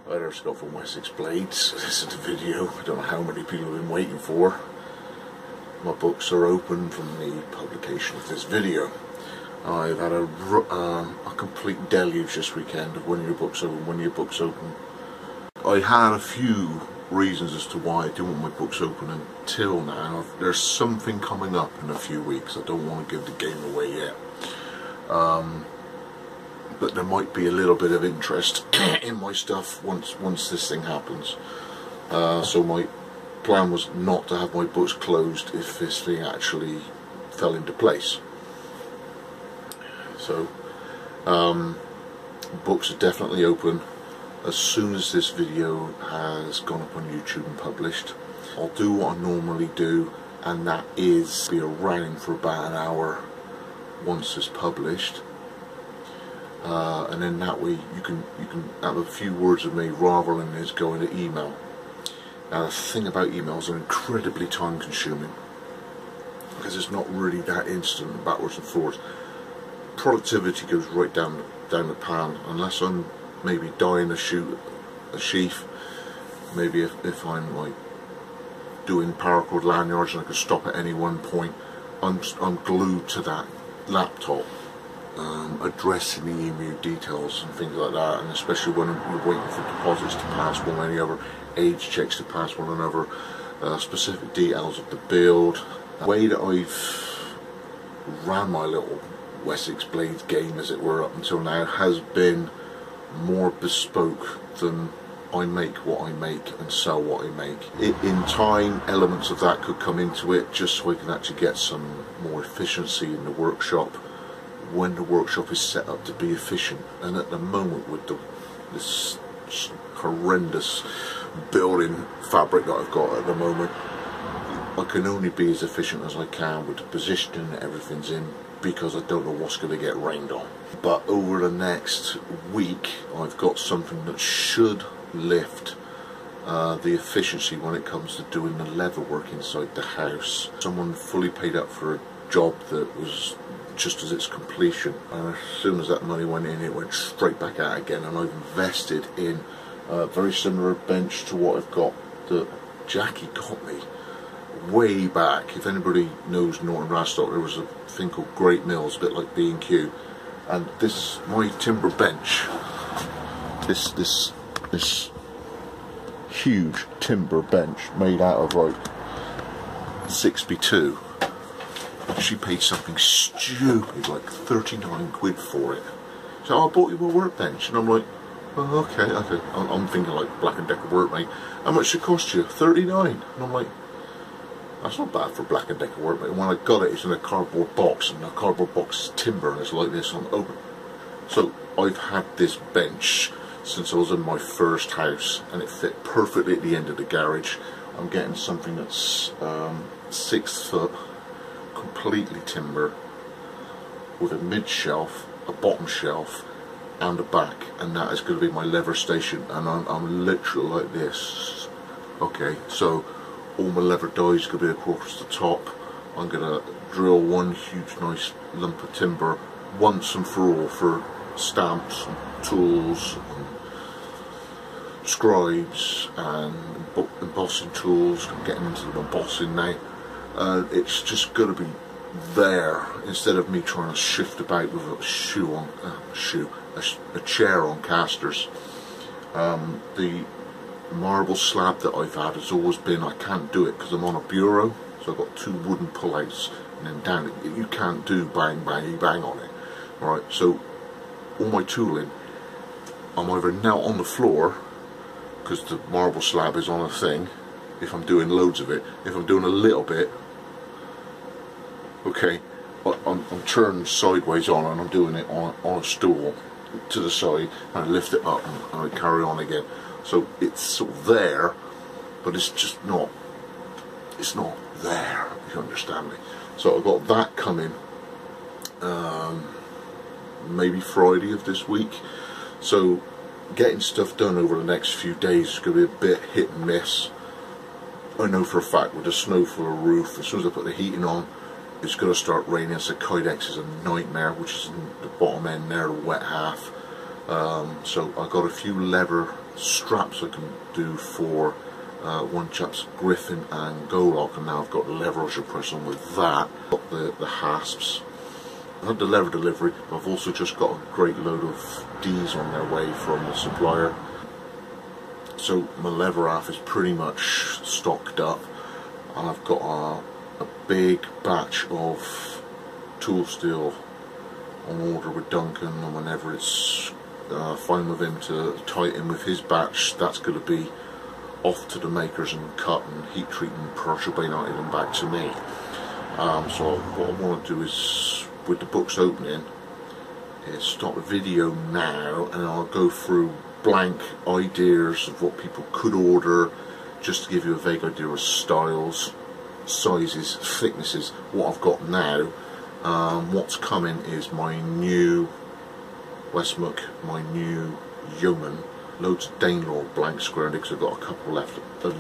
Hi there, Scott from Wessex Blades. This is the video I don't know how many people have been waiting for. My books are open from the publication of this video. I've had a complete deluge this weekend of when your books open. I had a few reasons as to why I didn't want my books open until now. There's something coming up in a few weeks. I don't want to give the game away yet. But there might be a little bit of interest in my stuff once this thing happens. So my plan was not to have my books closed if this thing actually fell into place. So books are definitely open. As soon as this video has gone up on YouTube and published, I'll do what I normally do, and that is be around for about an hour once it's published. And then that way you can have a few words with me rather than just going to email. Now the thing about emails, are incredibly time consuming because it's not really that instant backwards and forwards. Productivity goes right down the pan unless I'm maybe dying to shoot a sheaf. Maybe if I'm like doing paracord lanyards and I can stop at any one point, I'm glued to that laptop. Addressing the email details and things like that, and especially when you're waiting for deposits to pass one another, age checks to pass one another, specific details of the build. The way that I've ran my little Wessex Blades game, as it were, up until now has been more bespoke than I make what I make and sell what I make. In time, elements of that could come into it just so I can actually get some more efficiency in the workshop when the workshop is set up to be efficient. And at the moment, with this horrendous building fabric that I've got at the moment, I can only be as efficient as I can with the positioning that everything's in, because I don't know what's going to get rained on. But over the next week I've got something that should lift the efficiency when it comes to doing the leather work inside the house. Someone fully paid up for a job that was just as its completion, and as soon as that money went in, it went straight back out again, and I've invested in a very similar bench to what I've got that Jackie got me way back. If anybody knows Norton Rastock, there was a thing called Great Mills, a bit like B&Q, and this, my timber bench, this huge timber bench made out of like 6x2. She paid something stupid, like 39 quid for it. So I bought you a workbench, and I'm like, oh, okay. I'm thinking like Black & Decker work, mate. How much did it cost you? 39. And I'm like, that's not bad for Black & Decker work, mate. And when I got it, it's in a cardboard box, and the cardboard box is timber, and it's like this on open. So I've had this bench since I was in my first house, and it fit perfectly at the end of the garage. I'm getting something that's 6 foot, completely timber, with a mid shelf, a bottom shelf, and a back, and that is going to be my lever station. And I'm literally like this. Okay, so all my lever dies going to be across the top. I'm going to drill one huge nice lump of timber once and for all for stamps and tools and scribes and embossing tools. I'm getting into the embossing now. It's just going to be there, instead of me trying to shift about with a chair on casters. The marble slab that I've had has always been, I can't do it because I'm on a bureau, so I've got 2 wooden pullouts, and then down it, you can't do bang bang bang on it. Alright, so all my tooling, I'm either now on the floor because the marble slab is on a thing, if I'm doing loads of it. If I'm doing a little bit, okay, I'm turned sideways on, and I'm doing it on a stool to the side, and I lift it up and I carry on again. So it's sort of there, but it's just not, it's not there, if you understand me. So I've got that coming maybe Friday of this week. So getting stuff done over the next few days is going to be a bit hit and miss. I know for a fact with the snow for a roof, as soon as I put the heating on, it's going to start raining. So Kydex is a nightmare, which is in the bottom end there, the wet half. So I got a few leather straps I can do for one chap's griffin and Golock, and now I've got the leather I should press on with that. Got the hasps. I had the leather delivery, but I've also just got a great load of D's on their way from the supplier. So my leather half is pretty much stocked up, and I've got a big batch of tool steel on order with Duncan, and whenever it's fine with him to tie it in with his batch, that's going to be off to the makers and cut and heat treat and pressure bayoneted and back to me. So what I want to do is, with the books opening, is start the video now, and I'll go through blank ideas of what people could order, just to give you a vague idea of styles, sizes, thicknesses, what I've got now. What's coming is my new Wessex, my new Yeoman, loads of Danelaw blank square because I've got a couple left. The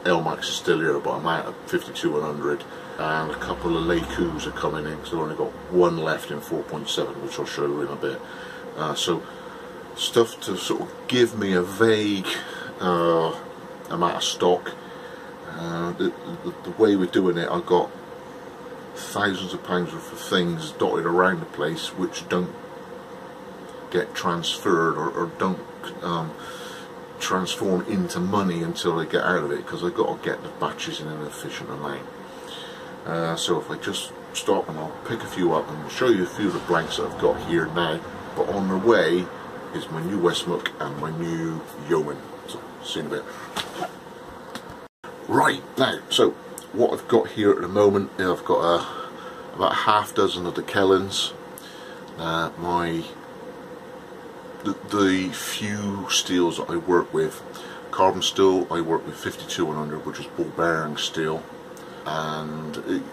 LMAX is still here, but I'm out at 52-100, and a couple of Leicu's are coming in, because I've only got one left in 4.7, which I'll show you in a bit. So stuff to sort of give me a vague amount of stock. The way we're doing it, I've got thousands of pounds worth of things dotted around the place which don't get transferred or don't transform into money until I get out of it, because I've got to get the batches in an efficient amount. So if I just stop, and I'll pick a few up and show you a few of the blanks that I've got here now, but on the way is my new Wessex and my new Yeoman. So see you in a bit. Right, now, so what I've got here at the moment, I've got about a half dozen of the Kellens. The few steels that I work with, carbon steel, I work with 52-100, which is ball bearing steel, and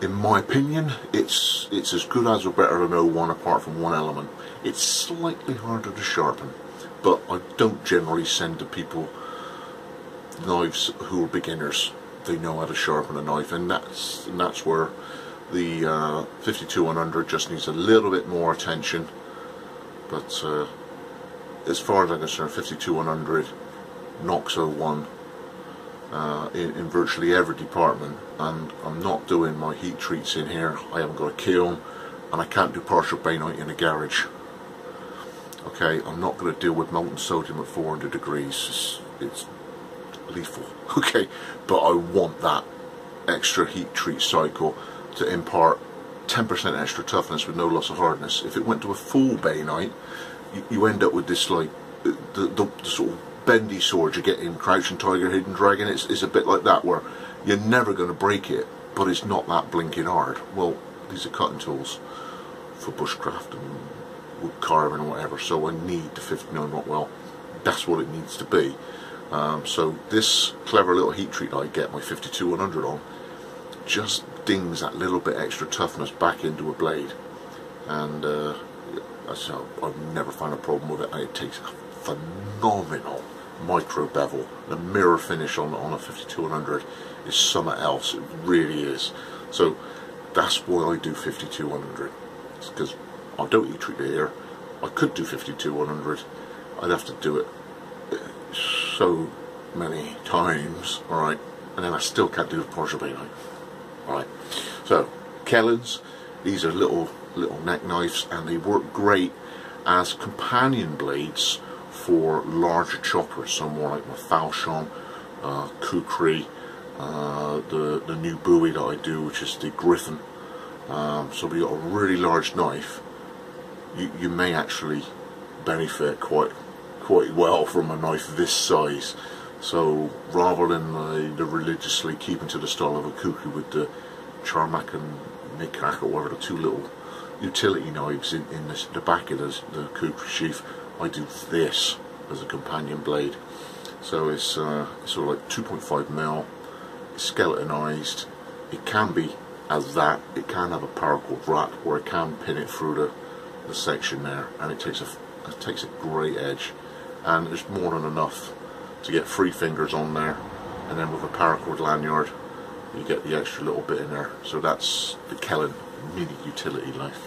in my opinion, it's as good as or better than 01, apart from one element. It's slightly harder to sharpen, but I don't generally send to people knives who are beginners. They know how to sharpen a knife, and that's where the 52-100 just needs a little bit more attention. But as far as I'm concerned, 52-100 knocks 01 in virtually every department, and I'm not doing my heat treats in here. I haven't got a kiln, and I can't do partial bayonet in a garage. Okay, I'm not going to deal with molten sodium at 400 degrees. It's lethal. Okay, but I want that extra heat treat cycle to impart 10% extra toughness with no loss of hardness. If it went to a full bayonet, you end up with this, like, the sort of bendy sword you get in Crouching Tiger, Hidden Dragon. It's a bit like that, where you're never going to break it, but it's not that blinking hard. Well, these are cutting tools for bushcraft and wood carving and whatever, so I need the 59 Rockwell. That's what it needs to be. So this clever little heat treat I get my 52-100 on just dings that little bit extra toughness back into a blade, and so I've never found a problem with it, and it takes a phenomenal micro bevel. The mirror finish on a 52-100 is something else. It really is. So that's why I do 52-100. It's because I don't heat treat here. I could do 52-100. I'd have to do it so many times, alright, and then I still can't do the partial bayonet. Alright, so Kellens, these are little neck knives, and they work great as companion blades for larger choppers, so more like my falchion, kukri, the new buoy that I do, which is the Griffin. So we got a really large knife. You may actually benefit quite well from a knife this size. So rather than the religiously keeping to the style of a kukri with the Charmak and Nikak, or whatever, the two little utility knives in the back of the kukri sheath, I do this as a companion blade. So it's sort of like 2.5mm, it's skeletonized. It can be as that, it can have a paracord wrap, or it can pin it through the section there, and it takes a great edge, and there's more than enough to get 3 fingers on there, and then with a paracord lanyard you get the extra little bit in there. So that's the Kellen mini utility knife.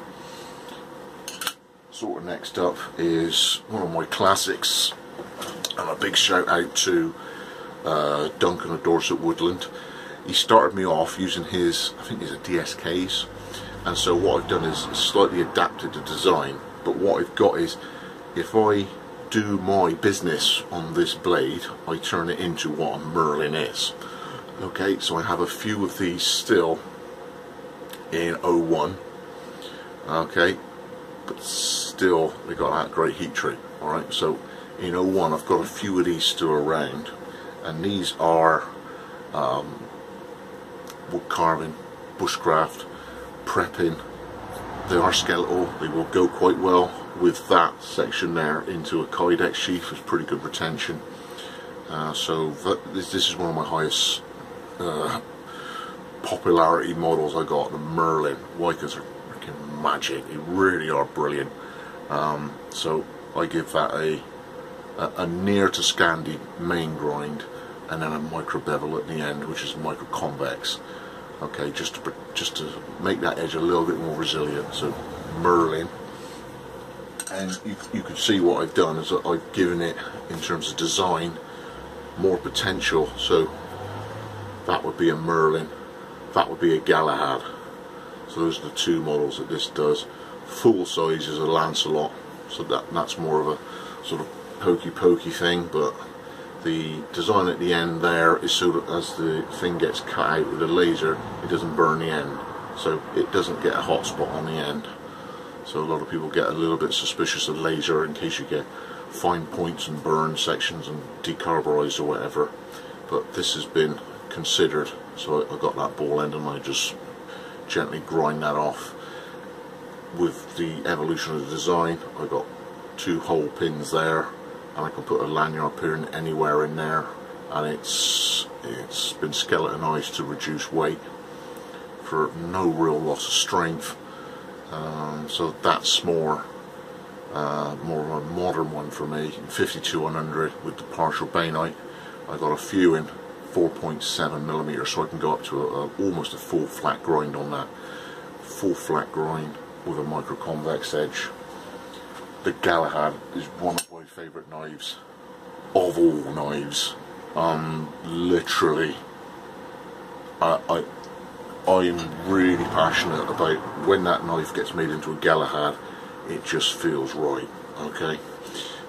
Sort of next up is one of my classics, and a big shout out to Duncan of Dorset Woodland. He started me off using his, I think these are DSKs, and so what I've done is slightly adapted the design, but what I've got is, if I do my business on this blade, I turn it into what a Merlin is. Okay, so I have a few of these still in 01, okay, but still they got that great heat treat. Alright, so in 01 I've got a few of these still around, and these are wood carving, bushcraft, prepping. They are skeletal, they will go quite well with that section there into a Kydex sheath with pretty good retention. So this is one of my highest popularity models I got, the Merlin. Why? Because they're freaking magic, they really are brilliant. So I give that a near to Scandi main grind, and then a micro bevel at the end, which is micro convex. Okay, just to make that edge a little bit more resilient. So Merlin, and you can see what I've done is that I've given it, in terms of design, more potential. So that would be a Merlin, that would be a Galahad. So those are the two models that this does. Full size is a Lancelot, so that's more of a sort of pokey thing, but the design at the end there is so that as the thing gets cut out with a laser, it doesn't burn the end, so it doesn't get a hot spot on the end. So a lot of people get a little bit suspicious of laser in case you get fine points and burn sections and decarburized or whatever, but this has been considered. So I got that ball end and I just gently grind that off. With the evolution of the design, I got 2 hole pins there, and I can put a lanyard pin anywhere in there, and it's been skeletonized to reduce weight for no real loss of strength. So that's more of a modern one for me. 52-100 with the partial bainite. I got a few in 4.7mm, so I can go up to almost a full flat grind on that. Full flat grind with a micro convex edge. The Galahad is one of my favourite knives of all knives. Literally, I am really passionate about when that knife gets made into a Galahad. It just feels right. Okay,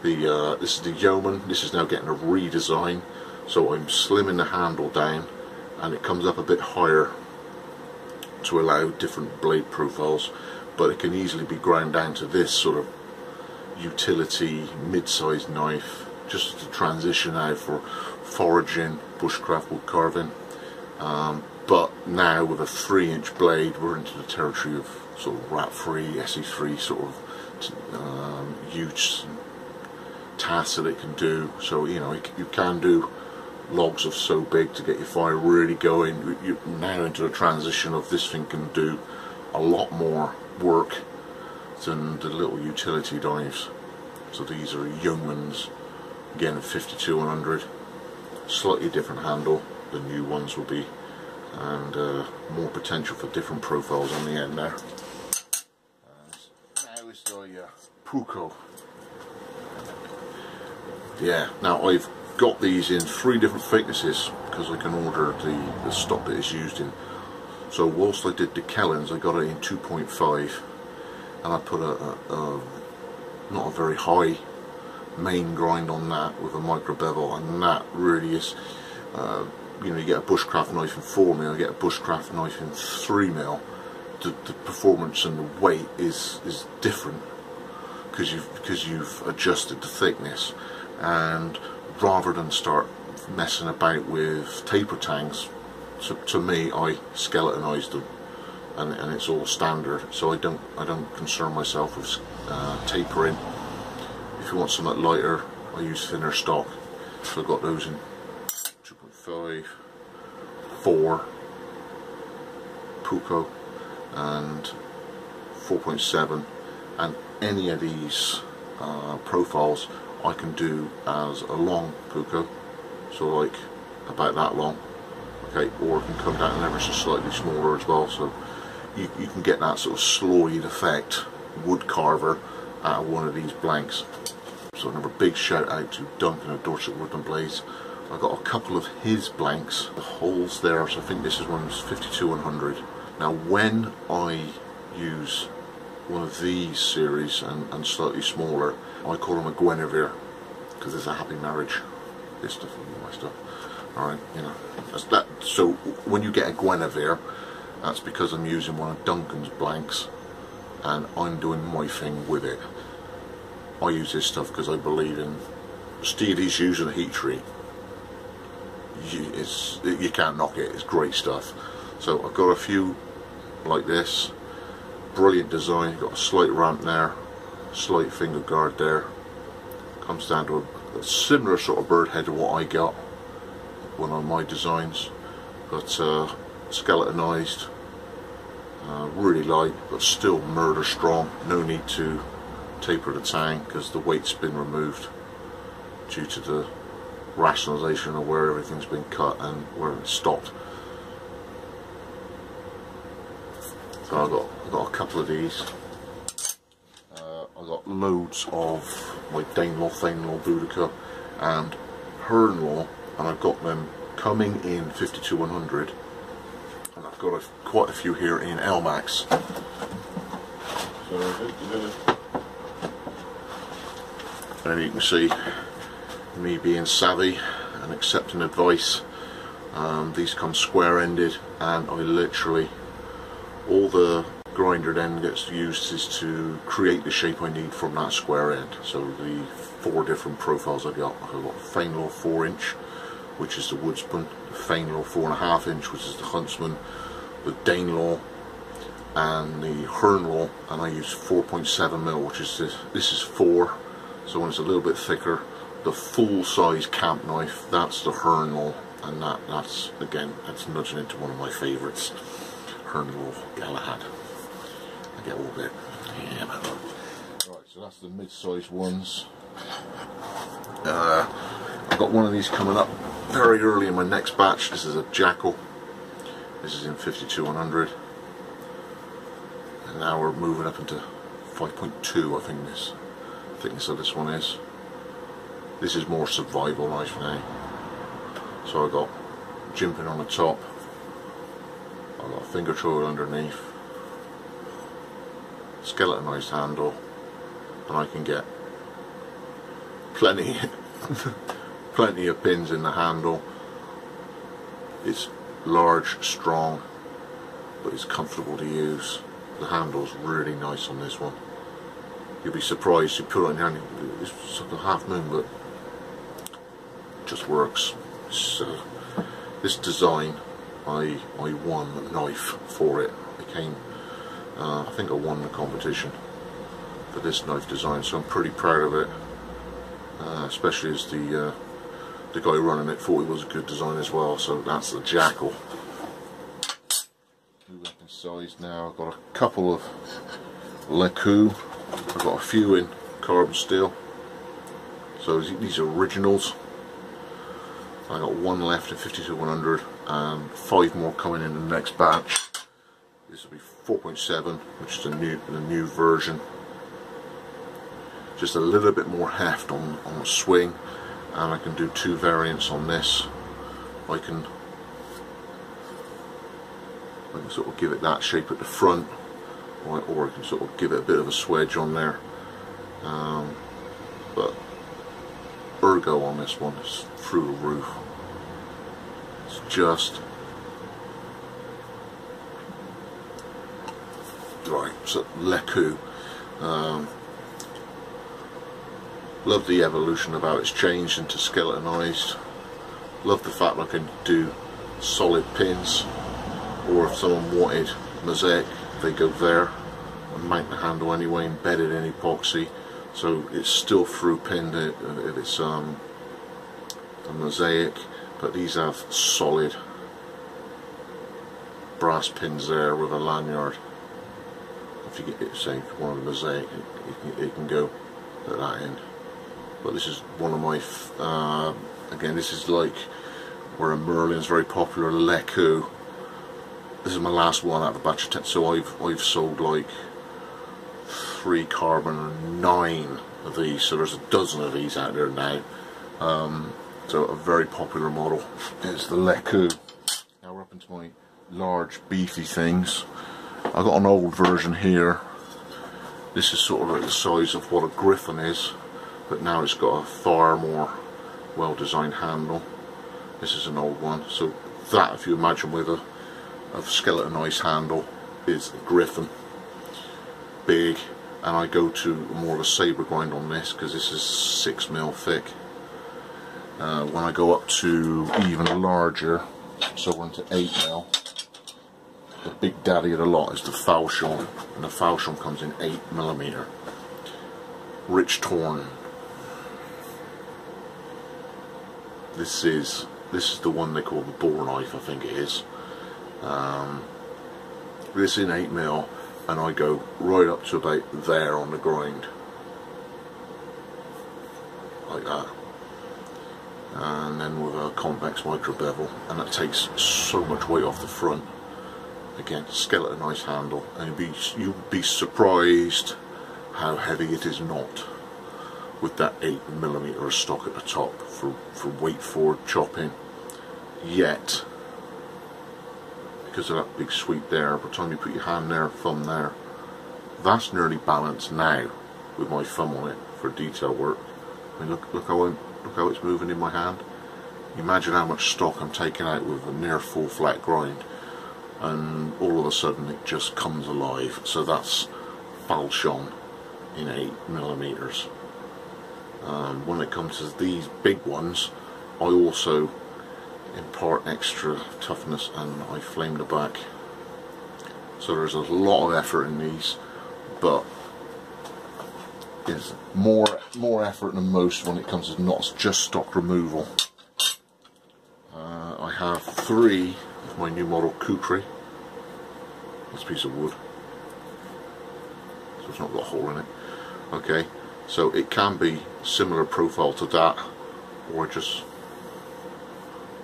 this is the Yeoman. This is now getting a redesign, so I'm slimming the handle down, and it comes up a bit higher to allow different blade profiles, but it can easily be ground down to this sort of utility mid-sized knife, just to transition out for foraging, bushcraft, wood carving. But now with a 3-inch blade, we're into the territory of sort of rat-free, SE3 sort of huge tasks that it can do. So you know, you can do logs of so big to get your fire really going. You're now into a transition of this thing can do a lot more work than the little utility knives. So these are Yeomans, again 52-100, slightly different handle, the new ones will be, and more potential for different profiles on the end there. Now is the Puko. Yeah, now I've got these in 3 different thicknesses because I can order the stock that it's used in. So whilst I did the Kellens, I got it in 2.5, and I put not a very high main grind on that with a micro bevel, and that really is, you know, you get a bushcraft knife in 4mm, I get a bushcraft knife in 3mm. The performance and the weight is different because you've adjusted the thickness, and rather than start messing about with taper tangs, to me, I skeletonized them, and it's all standard. So I don't concern myself with tapering. If you want something lighter, I use thinner stock. So I've got those in 2.5, 4 Puko, and 4.7, and any of these profiles I can do as a long Puko, so like about that long. Okay, or it can come down ever so slightly smaller as well, so you can get that sort of slotted effect, wood carver, out of one of these blanks. So another big shout out to Duncan at Dorset Woodland Blaze. I got a couple of his blanks, the holes there, so I think this is one's 52-100. Now when I use one of these series and slightly smaller, I call them a Guinevere, because it's a happy marriage. This stuff and my stuff. Alright, you know, that's that. So when you get a Guinevere, that's because I'm using one of Duncan's blanks and I'm doing my thing with it. I use this stuff because I believe in Steely's using a heat treat. You can't knock it, it's great stuff. So I've got a few like this. Brilliant design, got a slight ramp there, slight finger guard there. Comes down to a similar sort of bird head to what I got, one of my designs, but skeletonized, really light but still murder strong. No need to taper the tang because the weight's been removed due to the rationalization of where everything's been cut and where it's stopped. So I've got a couple of these. I've got loads of my Danelaw Boudica and Hernlaw, and I've got them coming in 52-100, and I've got quite a few here in LMAX. And you can see me being savvy and accepting advice. These come square-ended, and I literally, all the grinder then gets used is to create the shape I need from that square end. So the 4 different profiles I've got Danelaw 4-inch, which is the Woodsman, the Danelaw 4.5-inch, which is the Huntsman, the Danelaw, and the Hernlaw, and I use 4.7mm, which is this is 4, so when it's a little bit thicker. The full-size camp knife, that's the Hernlaw, and that's again, that's nudging into one of my favourites, Hernlaw Galahad. I get all of it. Yeah, man. Right, so that's the mid-sized ones. I've got one of these coming up very early in my next batch. This is a Jackal. This is in 52-100. And now we're moving up into 5.2, I think this thickness of this one is. This is more survival knife now. So I've got jimping on the top. I've got a finger choil underneath. Skeletonized handle, and I can get plenty of pins in the handle. It's large, strong, but it's comfortable to use. The handle's really nice on this one. You'll be surprised, you put it in your hand, it's sort of half moon, but it just works. So this design, I won a knife for it. It came, I think I won the competition for this knife design, so I'm pretty proud of it, especially as the guy running it thought it was a good design as well. So that's the Jackal. New weapon size now. I've got a couple of Leku. I've got a few in carbon steel. So these are originals. I got one left at 52-100 and 5 more coming in the next batch. This will be 4.7, which is the new version. Just a little bit more heft on the swing, and I can do 2 variants on this. I can sort of give it that shape at the front, or I can sort of give it a bit of a swedge on there. But ergo on this one is through the roof. It's just right. So Leku, love the evolution of how it's changed into skeletonized. Love the fact I can do solid pins, or if someone wanted mosaic, they go there and mount the handle anyway, embedded in epoxy, so it's still through pinned if it's a mosaic. But these have solid brass pins there with a lanyard. If you get it, say, one of the mosaic, it can go at that end. But this is one of my, again, this is like where a Merlin's very popular, Leku. This is my last one out of the batch of 10, so I've sold like 3 carbon and 9 of these, so there's a dozen of these out there now. So a very popular model is the Leku. Now we're up into my large beefy things. I've got an old version here. This is sort of like the size of what a Griffin is, but now it's got a far more well designed handle. This is an old one, so that, if you imagine with a skeletonized handle, is a Griffin. Big, and I go to more of a saber grind on this because this is 6mm thick. When I go up to even larger, so we're into 8mm, the big daddy of the lot is the falchion, and the falchion comes in 8mm. Rich torn. This is the one they call the boar knife, I think it is. This in 8mm, and I go right up to about there on the grind, like that. And then with a convex micro bevel, and that takes so much weight off the front. Again, skeletonized handle, and you'd be surprised how heavy it is not, with that 8mm stock at the top for weight forward chopping. Yet, because of that big sweep there, by the time you put your hand there, thumb there, that's nearly balanced now with my thumb on it for detail work. I mean, look how it's moving in my hand. Imagine how much stock I'm taking out with a near full flat grind, and all of a sudden it just comes alive. So that's falchion in 8mm. When it comes to these big ones, I also impart extra toughness and I flame the back. So there's a lot of effort in these, but it's more effort than most when it comes to not just stock removal. I have 3 of my new model kukri. This piece of wood, so it's not got a hole in it. Okay, so it can be similar profile to that, or just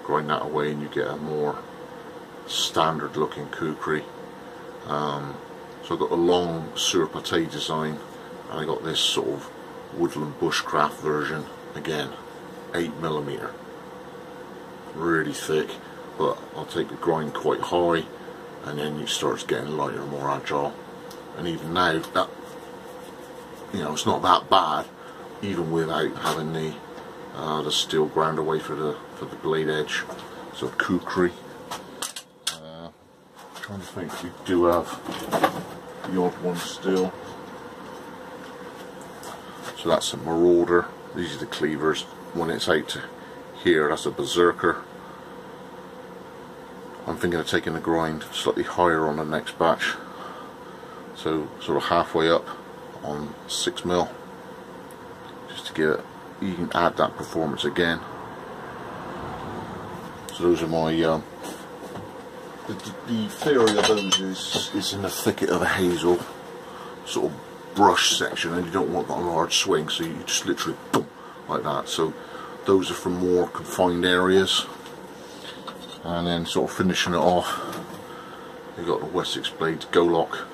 grind that away and you get a more standard looking kukri. So I've got a long sur-pate design, and I got this sort of woodland bushcraft version, again 8mm, really thick, but I'll take the grind quite high, and then it starts getting lighter and more agile. And even now, that, you know, it's not that bad, even without having the steel ground away for the blade edge. So kukri. I'm trying to think, we do have the odd one still. So that's a marauder. These are the cleavers. When it's out to here, that's a berserker. I'm thinking of taking the grind slightly higher on the next batch, so sort of halfway up on 6mm, just to get it. You can add that performance again. So those are my the theory of those is in the thicket of a hazel sort of brush section, and you don't want a large swing, so you just literally boom, like that. So those are for more confined areas. And then sort of finishing it off, you've got the Wessex blades Go Lock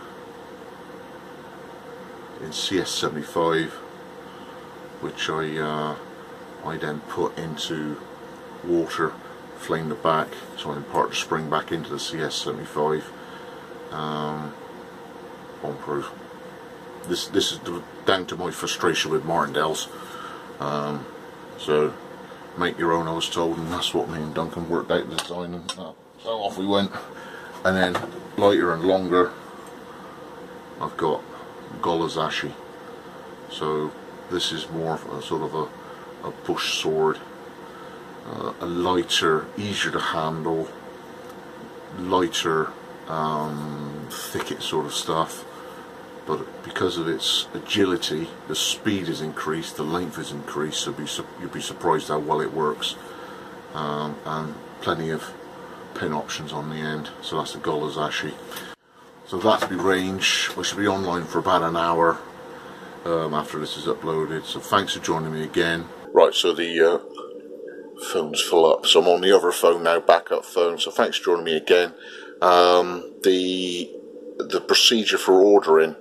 in CS75, which I then put into water, flame the back, so I impart the spring back into the CS75. Bomb-proof. This is down to my frustration with Martindale's. So make your own, I was told, and that's what me and Duncan worked out the design, and so off we went. And then lighter and longer, I've got Golazashi. So this is more of a sort of a bush sword, a lighter, easier to handle, lighter thicket sort of stuff. But because of its agility, the speed is increased, the length is increased, so you'll be surprised how well it works. And plenty of pin options on the end, so that's the Golazashi. So that's my range. I should be online for about an hour after this is uploaded, so thanks for joining me again. Right, so the phone's full up, so I'm on the other phone now, backup phone, so thanks for joining me again. The procedure for ordering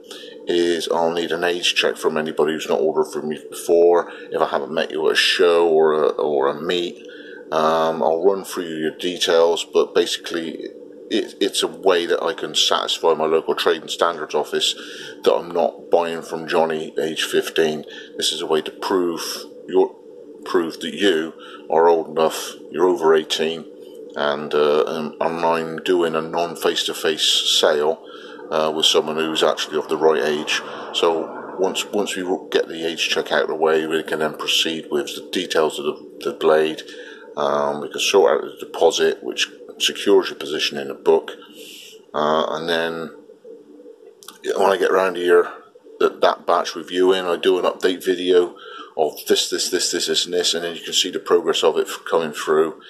is I'll need an age check from anybody who's not ordered from me before. If I haven't met you at a show or a meet, I'll run through your details, but basically it's a way that I can satisfy my local trade and standards office that I'm not buying from Johnny age 15. This is a way to prove that you are old enough, you're over 18, and I'm doing a non-face-to-face sale with someone who's actually of the right age. So once we get the age check out of the way, we can then proceed with the details of the blade. We can sort out the deposit, which secures your position in the book, and then when I get around here, that batch reviewing, I do an update video of this, and this, and then you can see the progress of it coming through.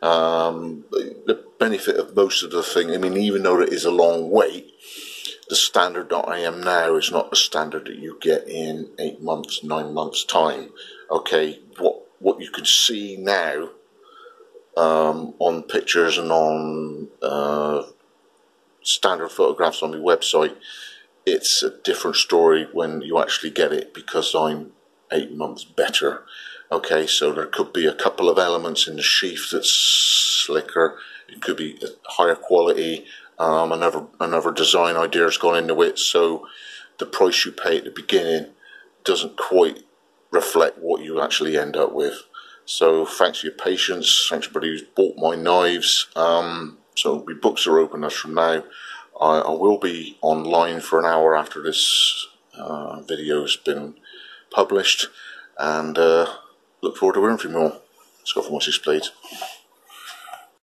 The benefit of most of the thing, I mean, even though it is a long wait, the standard that I am now is not the standard that you get in 8 months, 9 months time. Okay, what you can see now on pictures and on standard photographs on my website, it's a different story when you actually get it, because I'm 8 months better. Okay, so there could be a couple of elements in the sheath that's slicker, it could be higher quality, another design idea has gone into it, so the price you pay at the beginning doesn't quite reflect what you actually end up with. So thanks for your patience, thanks everybody who's bought my knives. So my books are open as from now. I will be online for an hour after this video's been published, and look forward to hearing from you all. Let's go for Wessex blades.